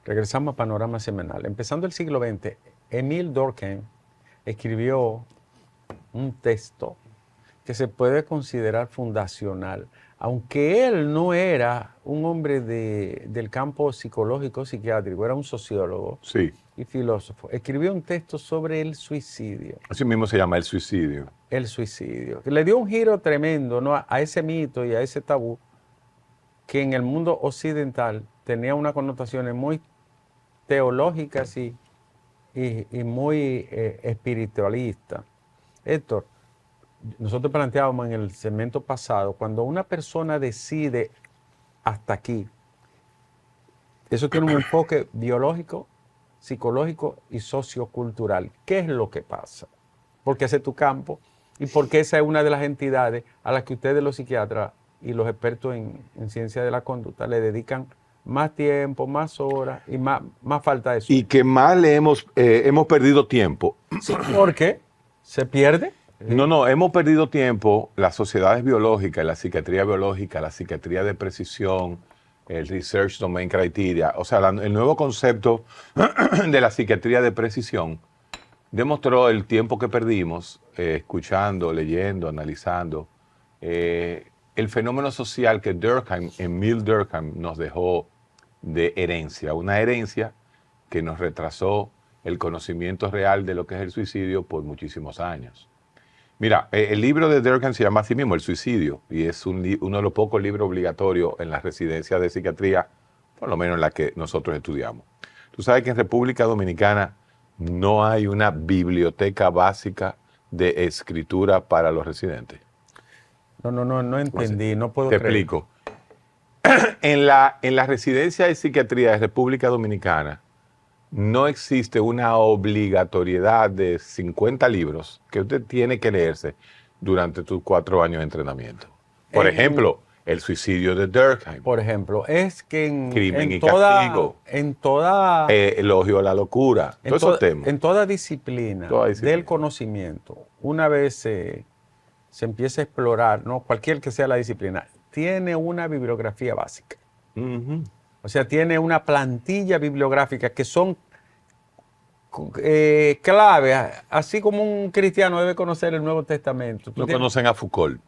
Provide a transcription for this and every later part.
Regresamos a Panorama Semanal. Empezando el siglo XX, Émile Durkheim escribió un texto que se puede considerar fundacional, aunque él no era un hombre del campo psicológico psiquiátrico, era un sociólogo Sí, y filósofo. Escribió un texto sobre el suicidio. así mismo se llama el suicidio. El suicidio, que le dio un giro tremendo, ¿no?, a ese mito y a ese tabú que en el mundo occidental tenía unas connotaciones muy teológicas y muy espiritualistas. Héctor, nosotros planteábamos en el segmento pasado, cuando una persona decide hasta aquí, eso tiene un enfoque biológico, psicológico y sociocultural. ¿Qué es lo que pasa? Porque ese es tu campo y porque esa es una de las entidades a las que ustedes los psiquiatras y los expertos en ciencia de la conducta le dedican más tiempo, más horas y más falta de eso. Y que más le hemos perdido tiempo. Sí, porque se pierde. No, hemos perdido tiempo, las sociedades biológicas, la psiquiatría biológica, la psiquiatría de precisión, el Research Domain Criteria, o sea, el nuevo concepto de la psiquiatría de precisión demostró el tiempo que perdimos escuchando, leyendo, analizando el fenómeno social que Émile Durkheim nos dejó de herencia, una herencia que nos retrasó el conocimiento real de lo que es el suicidio por muchísimos años. Mira, el libro de Durkheim se llama así mismo El suicidio y es uno de los pocos libros obligatorios en las residencias de psiquiatría, por lo menos en la que nosotros estudiamos. Tú sabes que en República Dominicana no hay una biblioteca básica de escritura para los residentes. No entendí, no puedo Te creer. explico. En la residencia de psiquiatría de República Dominicana no existe una obligatoriedad de 50 libros que usted tiene que leerse durante tus 4 años de entrenamiento. Por ejemplo, el suicidio de Durkheim. Por ejemplo, es que Crimen y castigo. en toda Elogio a la locura. Todos esos temas. en toda disciplina del conocimiento, una vez se empieza a explorar, ¿no?, cualquier que sea la disciplina, tiene una bibliografía básica. Ujú. O sea, tiene una plantilla bibliográfica que son claves, así como un cristiano debe conocer el Nuevo Testamento. No conocen a Foucault.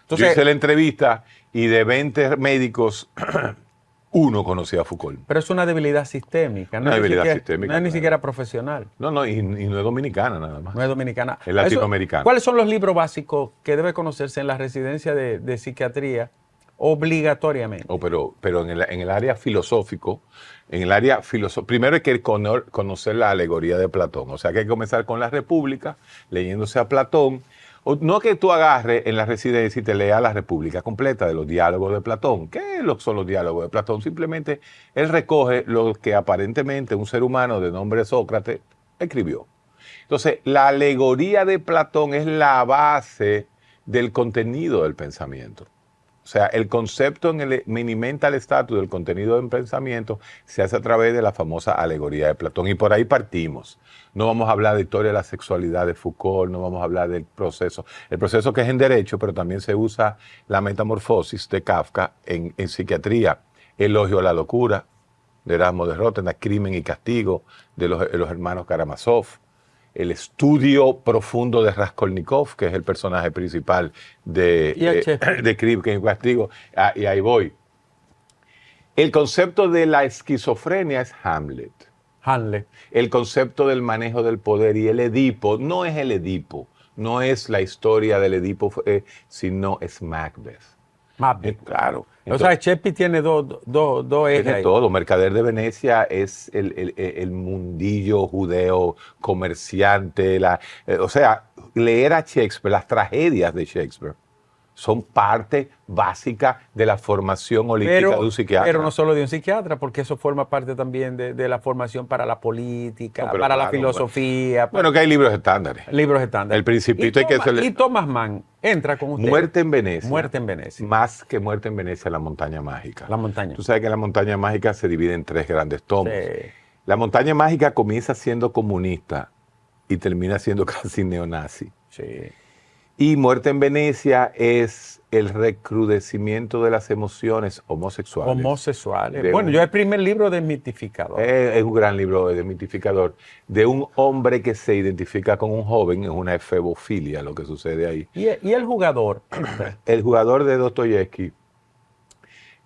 Entonces, yo hice la entrevista y de 20 médicos, uno conocía a Foucault. pero es una debilidad sistémica. Una debilidad sistémica, No es ni claro. siquiera profesional. No, y no es dominicana nada más. No es dominicana. Es latinoamericana. ¿Cuáles son los libros básicos que debe conocerse en la residencia de psiquiatría obligatoriamente? Pero en el área filosófico, primero hay que conocer la alegoría de Platón. O sea, que hay que comenzar con la República, leyéndose a Platón. No que tú agarres en la residencia y te leas la República completa de los diálogos de Platón. ¿Qué son los diálogos de Platón? Simplemente él recoge lo que aparentemente un ser humano de nombre Sócrates escribió. Entonces, la alegoría de Platón es la base del contenido del pensamiento. O sea, el concepto en el mini-mental status del contenido del pensamiento se hace a través de la famosa alegoría de Platón. Y por ahí partimos. No vamos a hablar de historia de la sexualidad de Foucault, no vamos a hablar del proceso. El proceso que es en derecho, pero también se usa la metamorfosis de Kafka en psiquiatría. Elogio a la locura de Erasmo de Róterdam, Crimen y castigo de los hermanos Karamazov. El estudio profundo de Raskolnikov, que es el personaje principal de Crimen y Castigo. Y ahí voy. El concepto de la esquizofrenia es Hamlet. El concepto del manejo del poder y el Edipo no es el Edipo, no es la historia del Edipo, sino es Macbeth. Claro. Entonces, o sea, Shakespeare tiene dos ejes. Tiene todo. Mercader de Venecia es el mundillo judeo comerciante. O sea, leer a Shakespeare, las tragedias de Shakespeare, son parte básica de la formación holística de un psiquiatra. Pero no solo de un psiquiatra, porque eso forma parte también de la formación para la política, para la filosofía. Bueno, que hay libros estándares. Libros estándares. El Principito y Thomas Mann entra con usted. Muerte en Venecia. Muerte en Venecia. Más que Muerte en Venecia, La montaña mágica. La montaña. Tú sabes que La montaña mágica se divide en 3 grandes tomos. Sí. La montaña mágica comienza siendo comunista y termina siendo casi neonazi. Sí. Y Muerte en Venecia es el recrudecimiento de las emociones homosexuales. Homosexuales. Bueno, yo el primer libro desmitificador. Es un gran libro desmitificador de un hombre que se identifica con un joven, es una efebofilia lo que sucede ahí. ¿Y el jugador? El jugador de Dostoyevsky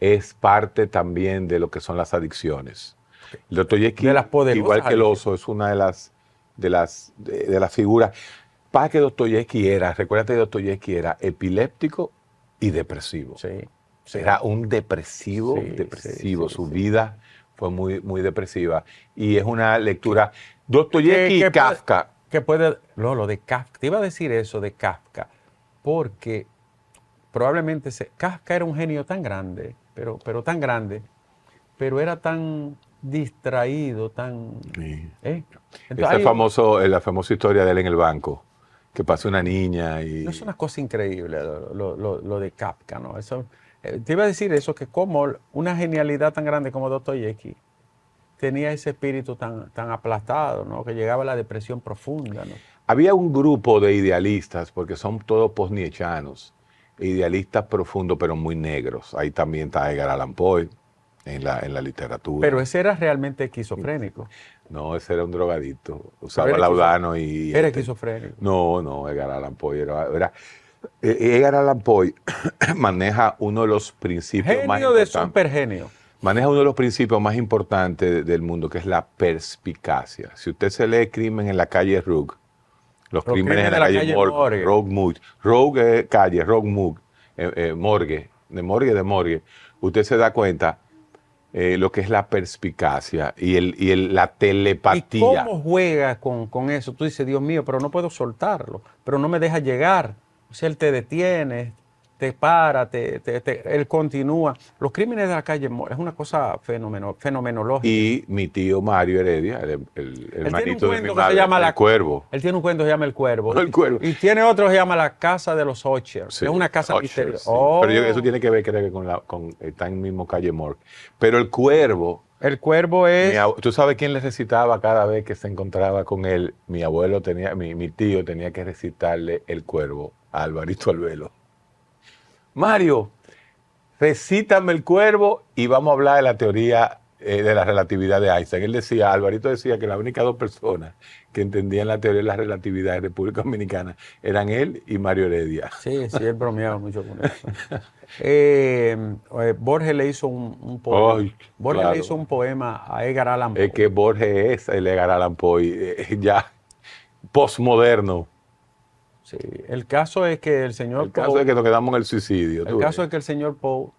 es parte también de lo que son las adicciones. Dostoyevsky, De las poderosas igual que el oso, es una de las figuras. Para que Dostoyevsky recuérdate, Dostoyevsky era epiléptico y depresivo. Sí. Era un depresivo. Su vida fue muy, muy depresiva. Y es una lectura. Dostoyevsky y Kafka. Lo de Kafka. Te iba a decir eso de Kafka, porque probablemente Kafka era un genio tan grande, pero tan grande, pero era tan distraído, tan... Sí. Entonces, La famosa historia de él en el banco, que pasa una niña y... No, es una cosa increíble lo de Kafka, ¿no? Eso, te iba a decir eso, que como una genialidad tan grande como Dostoyevsky tenía ese espíritu tan aplastado, ¿no? Que llegaba a la depresión profunda, ¿no? Había un grupo de idealistas, porque son todos postnietzscheanos, idealistas profundos pero muy negros. Ahí también está Edgar Allan Poe en la literatura. Pero ese era realmente esquizofrénico. No, ese era un drogadito. Usaba laudano y... ¿Era esquizofrénico? No, Edgar Allan Poe era Edgar Allan Poe maneja uno de los principios más importantes. Genio de supergenio. Maneja uno de los principios más importantes del mundo, que es la perspicacia. Si usted se lee Crimen en la calle Rogue, los crímenes en la calle Morgue, Rogue es calle, Rogue Morgue, de morgue, usted se da cuenta lo que es la perspicacia y la telepatía. ¿Y cómo juega con eso? Tú dices, Dios mío, pero no puedo soltarlo, pero no me deja llegar. O sea, él te detiene, te para, él continúa. Los crímenes de la calle es una cosa fenomenológica. Y mi tío Mario Heredia, el marito de mi madre, El Cuervo. Él tiene un cuento que se llama El Cuervo. El Cuervo. Y tiene otro que se llama La Casa de los Ocher. Sí, es una casa misteriosa. Sí. Oh. Pero eso tiene que ver, creo que está en el mismo calle Morgue. Pero El Cuervo... El Cuervo es... ¿Tú sabes quién le recitaba cada vez que se encontraba con él? Mi tío tenía que recitarle El Cuervo a Alvarito Albelo. Mario, recítame El Cuervo y vamos a hablar de la teoría de la relatividad de Einstein. Alvarito decía que las únicas dos personas que entendían la teoría de la relatividad en República Dominicana eran él y Mario Heredia. Sí, él bromeaba mucho con eso. Borges le hizo un poema. Ay, Borges claro. le hizo un poema a Edgar Allan Poe. Es que Borges es el Edgar Allan Poe, ya postmoderno. Sí, el caso es que el señor El caso es que nos quedamos en el suicidio. El caso es que el señor Poe...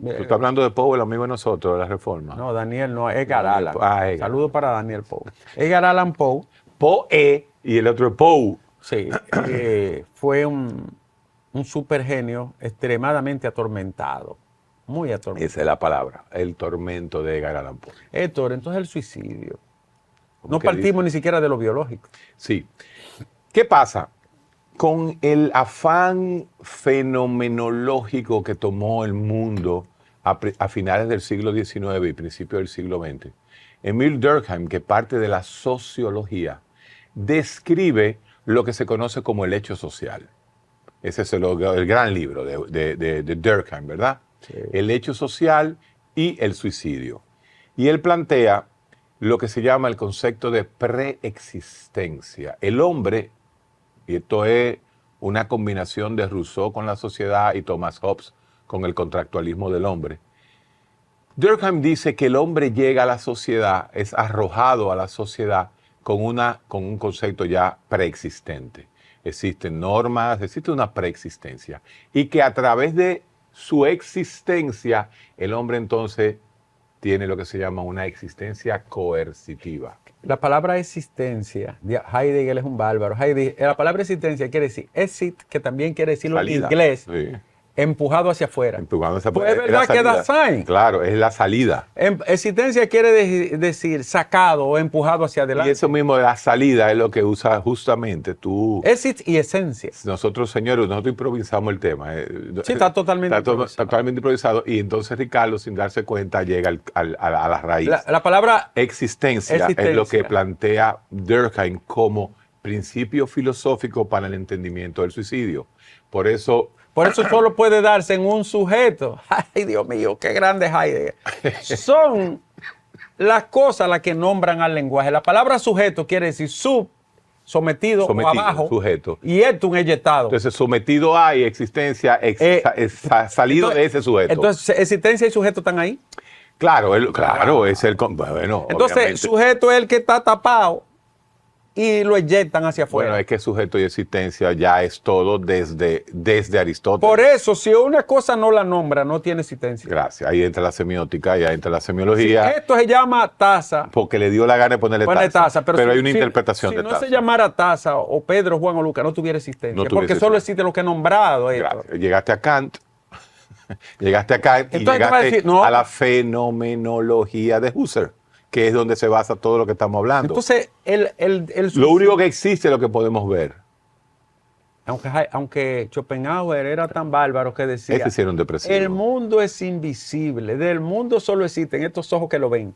¿Tú estás hablando de Poe, el amigo de nosotros, de la Reforma? No, Daniel no, Edgar Allan. Edgar. Saludos para Daniel Poe. Edgar Allan Poe. Poe y el otro es Poe. Sí, fue un supergenio extremadamente atormentado. Muy atormentado. Esa es la palabra, el tormento de Edgar Allan Poe. Héctor, entonces el suicidio. No partimos ni siquiera de lo biológico. Sí. ¿Qué pasa? Con el afán fenomenológico que tomó el mundo a finales del siglo XIX y principios del siglo XX, Emile Durkheim, que parte de la sociología, describe lo que se conoce como el hecho social. Ese es el gran libro de Durkheim, ¿verdad? Sí. El hecho social y el suicidio. Y él plantea lo que se llama el concepto de preexistencia. El hombre, y esto es una combinación de Rousseau con la sociedad y Thomas Hobbes con el contractualismo del hombre. Durkheim dice que el hombre llega a la sociedad, es arrojado a la sociedad con un concepto ya preexistente. Existen normas, existe una preexistencia. Y que a través de su existencia, el hombre entonces tiene lo que se llama una existencia coercitiva. La palabra existencia, Heidegger es un bárbaro. La palabra existencia quiere decir exit, que también quiere decirlo Salida. en inglés. Sí. Empujado hacia afuera. Empujado hacia afuera. Pues es verdad que da sign. Claro, es la salida. Existencia quiere decir sacado o empujado hacia adelante. Y eso mismo de la salida es lo que usa justamente tú. Exit y esencia. Nosotros, señores, nosotros improvisamos el tema. Sí, está totalmente improvisado. Está totalmente improvisado. Y entonces Ricardo, sin darse cuenta, llega a la raíz. La palabra existencia es lo que plantea Durkheim como principio filosófico para el entendimiento del suicidio. Por eso solo puede darse en un sujeto. Ay, Dios mío, qué grande es Heidegger. Son las cosas las que nombran al lenguaje. La palabra sujeto quiere decir sometido o abajo, sujeto. Y esto un eyectado. Entonces, sometido a y existencia salido entonces, de ese sujeto. Entonces, existencia y sujeto están ahí. Claro, es el... Bueno, entonces, obviamente. sujeto es el que está tapado y lo eyectan hacia afuera. Bueno, es que sujeto y existencia ya es todo desde Aristóteles. Por eso, si una cosa no la nombra, no tiene existencia. Gracias. Ahí entra la semiótica, ahí entra la semiología. Sí, esto se llama taza. Porque le dio la gana de ponerle taza. Pero hay una interpretación de taza. Si no se llamara taza o Pedro, Juan o Lucas, no tuviera existencia. Porque solo existe lo que he nombrado. Llegaste a Kant. Llegaste a Kant y llegaste a la fenomenología de Husserl, que es donde se basa todo lo que estamos hablando. Entonces, lo único que existe es lo que podemos ver. Aunque Schopenhauer era tan bárbaro que decía, el mundo es invisible, del mundo solo existen estos ojos que lo ven.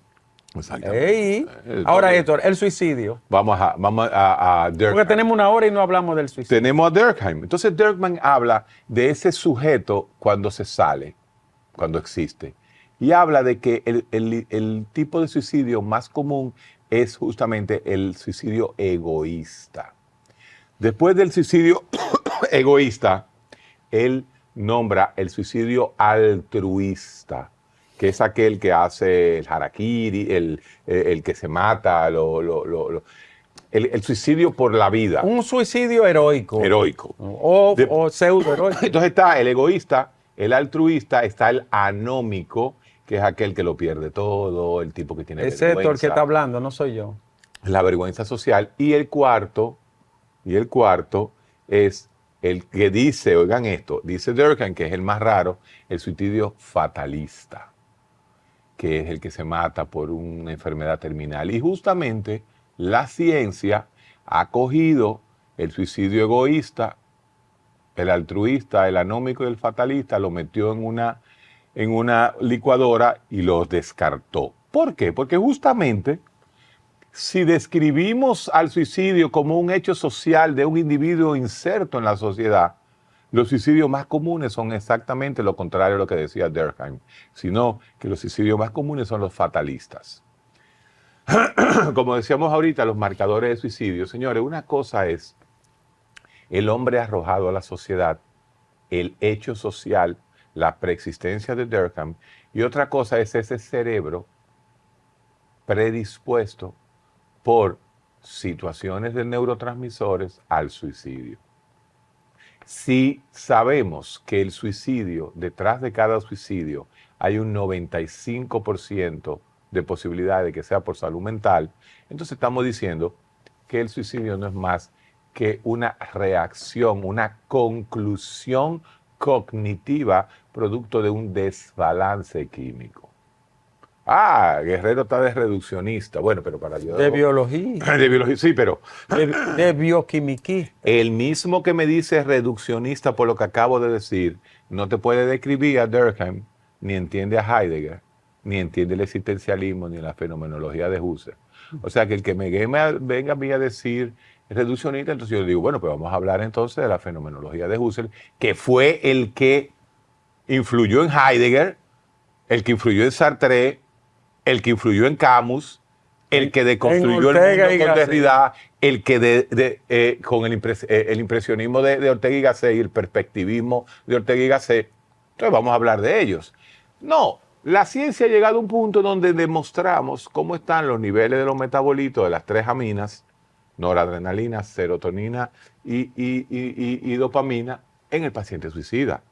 Exactamente. Ahora, Héctor, el suicidio. Vamos a Durkheim. Porque tenemos una hora y no hablamos del suicidio. Tenemos a Durkheim. Entonces, Durkheim habla de ese sujeto cuando se sale, cuando existe. Y habla de que el tipo de suicidio más común es justamente el suicidio egoísta. Después del suicidio egoísta, él nombra el suicidio altruista, que es aquel que hace el harakiri, el que se mata, el suicidio por la vida. Un suicidio heroico. Heroico. O pseudo heroico. Entonces está el egoísta, el altruista, está el anómico, que es aquel que lo pierde todo, el tipo que tiene vergüenza. Excepto el que está hablando, no soy yo. La vergüenza social. Y el cuarto es el que dice, oigan esto, dice Durkheim, que es el más raro, el suicidio fatalista, que es el que se mata por una enfermedad terminal. Y justamente la ciencia ha cogido el suicidio egoísta, el altruista, el anómico y el fatalista, lo metió en una licuadora y los descartó. ¿Por qué? Porque justamente si describimos al suicidio como un hecho social de un individuo inserto en la sociedad, los suicidios más comunes son exactamente lo contrario a lo que decía Durkheim, sino que los suicidios más comunes son los fatalistas. Como decíamos ahorita, los marcadores de suicidio. Señores, una cosa es el hombre arrojado a la sociedad, el hecho social, la preexistencia de Durkheim, y otra cosa es ese cerebro predispuesto por situaciones de neurotransmisores al suicidio. Si sabemos que el suicidio, detrás de cada suicidio, hay un 95% de posibilidad de que sea por salud mental, entonces estamos diciendo que el suicidio no es más que una reacción, una conclusión cognitiva producto de un desbalance químico. Guerrero está de reduccionista. Bueno, pero para yo... De biología. De biología, sí, pero... De bioquimiquista. El mismo que me dice reduccionista por lo que acabo de decir, no te puede describir a Durkheim, ni entiende a Heidegger, ni entiende el existencialismo, ni la fenomenología de Husserl. O sea, que el que venga a mí a decir reduccionista, entonces yo digo, bueno, pues vamos a hablar entonces de la fenomenología de Husserl, que fue el que influyó en Heidegger, el que influyó en Sartre, el que influyó en Camus, el que deconstruyó el mundo con Derrida, el que con el impresionismo de Ortega y Gasset y el perspectivismo de Ortega y Gasset. Entonces vamos a hablar de ellos. No, la ciencia ha llegado a un punto donde demostramos cómo están los niveles de los metabolitos de las tres aminas, noradrenalina, serotonina y dopamina, en el paciente suicida.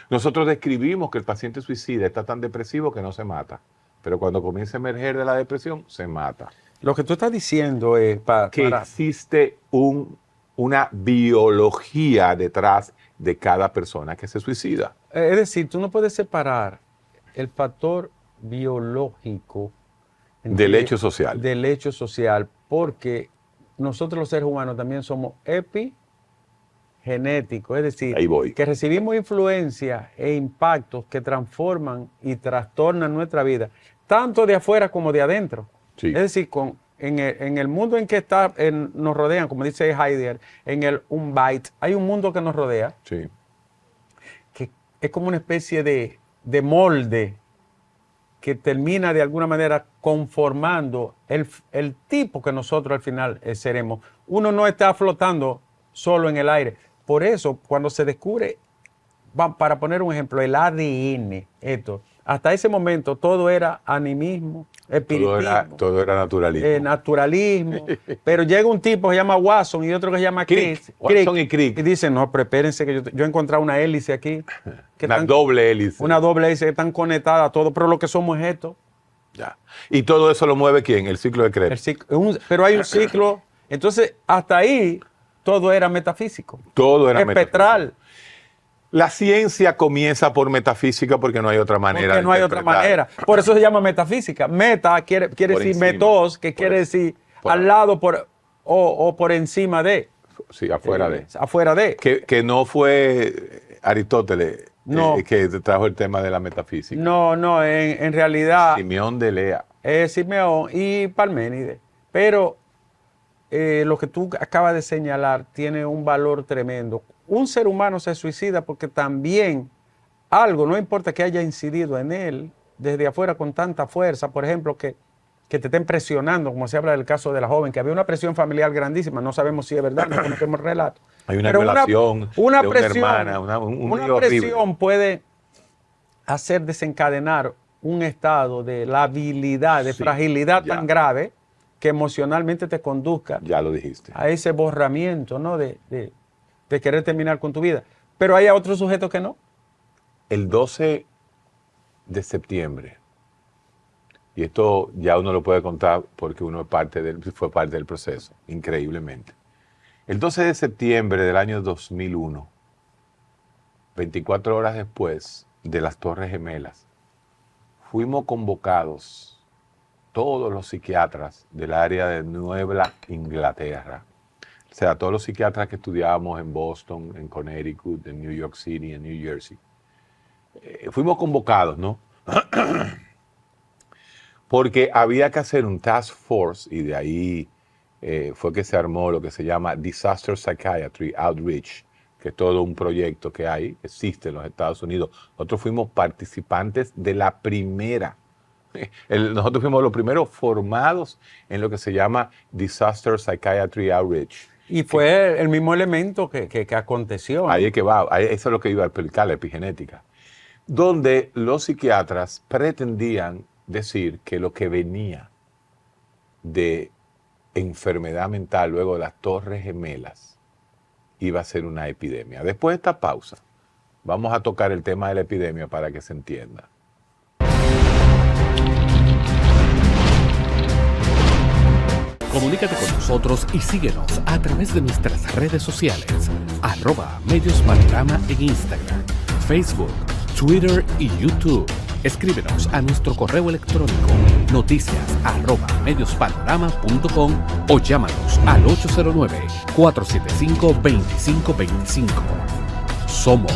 Nosotros describimos que el paciente suicida está tan depresivo que no se mata, pero cuando comienza a emerger de la depresión, se mata. Lo que tú estás diciendo es que existe una biología detrás de cada persona que se suicida. Es decir, tú no puedes separar el factor biológico del hecho social. Del hecho social, porque nosotros los seres humanos también somos epigenéticos, es decir, que recibimos influencias e impactos que transforman y trastornan nuestra vida, tanto de afuera como de adentro. Sí. Es decir, en el mundo en que nos rodean, como dice Heidegger, en el Umbait, hay un mundo que nos rodea, Sí. que es como una especie de molde que termina de alguna manera conformando el tipo que nosotros al final seremos. Uno no está flotando solo en el aire. Por eso, cuando se descubre, para poner un ejemplo, el ADN, hasta ese momento todo era animismo, espiritismo, Todo era naturalismo. naturalismo, pero llega un tipo que se llama Watson y otro que se llama Crick. Watson y Crick. y dicen, no, pero espérense que yo he encontrado una hélice aquí. Una doble hélice. Una doble hélice que están conectadas a todo, pero lo que somos es esto. Ya. ¿Y todo eso lo mueve quién? El ciclo de Krebs. Pero hay un ciclo. Entonces, hasta ahí, todo era metafísico. Todo era espectral. La ciencia comienza por metafísica porque no hay otra manera. Porque no hay otra manera. Por eso se llama metafísica. Meta quiere decir encima, metos, que quiere decir al lado o por encima de. Sí, afuera de. Afuera de. Que no fue Aristóteles que trajo el tema de la metafísica. No, en realidad Simeón de Lea. es Simeón y Parménides. Pero lo que tú acabas de señalar tiene un valor tremendo. Un ser humano se suicida porque también algo, no importa que haya incidido en él desde afuera con tanta fuerza, por ejemplo, que te estén presionando, como se habla del caso de la joven, que había una presión familiar grandísima, no sabemos si es verdad, no conocemos el relato. Hay una Pero relación una de presión, una hermana, un una lío horrible. presión puede hacer desencadenar un estado de labilidad, de fragilidad tan grave que emocionalmente te conduzca Ya lo dijiste. a ese borramiento, ¿no? de querer terminar con tu vida. Pero hay otros sujetos que no. El 12 de septiembre, y esto ya uno lo puede contar porque uno fue parte del proceso, increíblemente. El 12 de septiembre del año 2001, 24 horas después de las Torres Gemelas, fuimos convocados todos los psiquiatras del área de Nueva Inglaterra. O sea, todos los psiquiatras que estudiábamos en Boston, en Connecticut, en New York City, en New Jersey. Fuimos convocados, ¿no? Porque había que hacer un task force y de ahí fue que se armó lo que se llama Disaster Psychiatry Outreach, que es todo un proyecto que existe en los Estados Unidos. Nosotros fuimos participantes de la primera. Nosotros fuimos los primeros formados en lo que se llama Disaster Psychiatry Outreach. Y fue el mismo elemento que aconteció, ¿no? Ahí es que va, eso es lo que iba a explicar, la epigenética. Donde los psiquiatras pretendían decir que lo que venía de enfermedad mental luego de las Torres Gemelas iba a ser una epidemia. Después de esta pausa, vamos a tocar el tema de la epidemia para que se entienda. Comunícate con nosotros y síguenos a través de nuestras redes sociales, @MediosPanorama en Instagram, Facebook, Twitter y YouTube. Escríbenos a nuestro correo electrónico noticias@mediospanorama.com o llámanos al 809-475-2525. Somos